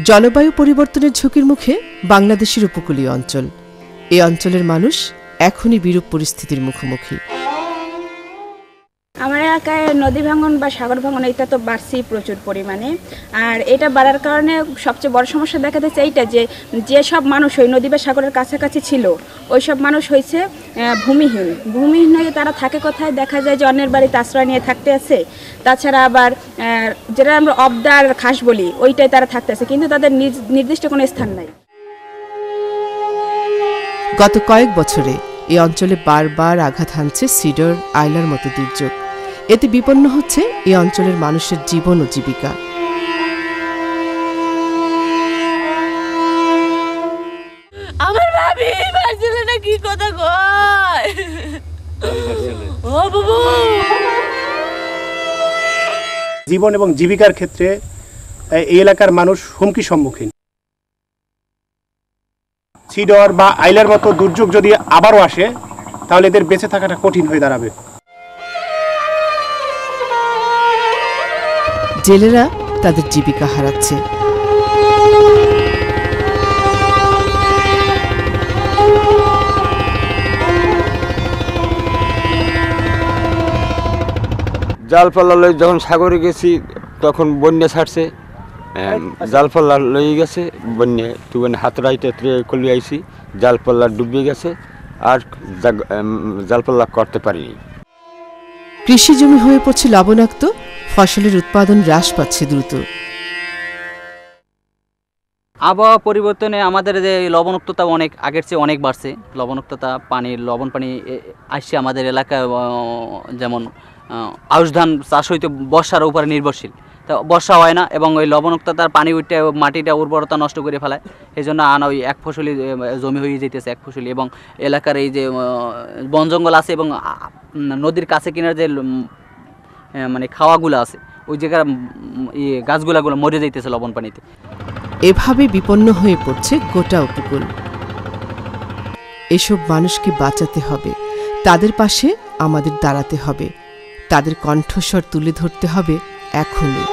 জলবায়ু পরিবর্তনের ঝুঁকির মুখে বাংলাদেশের উপকূলীয় অঞ্চল। এই অঞ্চলের মানুষ এখনই বিরূপ পরিস্থিতির মুখোমুখি। আমার এলাকায় নদী ভাঙন বা সাগর ভাঙন এটা তো বাড়ছেই প্রচুর পরিমাণে। আর এটা বাড়ার কারণে সবচেয়ে বড় সমস্যা দেখা যাচ্ছে এইটা যে সব মানুষ ওই নদী বা সাগরের কাছাকাছি ছিল ওই সব মানুষ হয়েছে ভূমিহীন হয়ে তারা থাকে কোথায়, দেখা যায় যে অন্যের বাড়িতে আশ্রয় নিয়ে থাকতে আছে। তাছাড়া আবার যেটা আমরা অবদার খাস বলি ওইটাই তারা থাকতে আছে, কিন্তু তাদের নির্দিষ্ট কোনো স্থান নাই। গত কয়েক বছরে এই অঞ্চলে বারবার আঘাত হানছে সিডর, আইলার মতো দুর্যোগ। এতে বিপন্ন হচ্ছে এই অঞ্চলের মানুষের জীবন ও জীবিকা। আমার ভাবি বাড়ছিলে কি কথা কয় ও বাবু। জীবন এবং জীবিকার ক্ষেত্রে এই এলাকার মানুষ হুমকি সম্মুখীন। সিডর বা আইলার মতো দুর্যোগ যদি আবারও আসে তাহলে এদের বেঁচে থাকাটা কঠিন হয়ে দাঁড়াবে। জেলেরা তাদের জীবিকা হারাচ্ছে। জালপাল্লা লই যখন সাগরে গেছি তখন বন্যা ছাড়ছে, জালপাল্লা লই গেছে বন্যা, তুই হাত রাইতে কলি আইছি, জালপাল্লা ডুবে গেছে আর জালপাল্লা করতে পারিনি। কৃষি জমি হয়ে পড়ছে লবণাক্ত, ফসলের উৎপাদন হ্রাস পাচ্ছে দ্রুত। আবহাওয়া পরিবর্তনে আমাদের যে লবণাক্ততা অনেক আগের চেয়ে অনেক বাড়ছে। লবণাক্ততা লবণ পানি আসছে আমাদের এলাকায়, যেমন আউশ ধান চাষ হইতে বর্ষার উপরে নির্ভরশীল, তো বর্ষা হয় না এবং ওই লবণাক্ততার পানি উঠে মাটিটা উর্বরতা নষ্ট করে ফেলায়। এই জন্য ওই এক ফসলি জমি হয়ে যেতেছে এক ফসলি, এবং এলাকার এই যে বন জঙ্গল আছে এবং নদীর কাছে কিনার যে মানে খাওয়াগুলো আছে ওই জায়গার গাছগুলো মরে যাইতেছে লবণ পানিতে। এভাবে বিপন্ন হয়ে পড়ছে গোটা উপকূল। এসব মানুষকে বাঁচাতে হবে, তাদের পাশে আমাদের দাঁড়াতে হবে, তাদের কণ্ঠস্বর তুলে ধরতে হবে এখনই।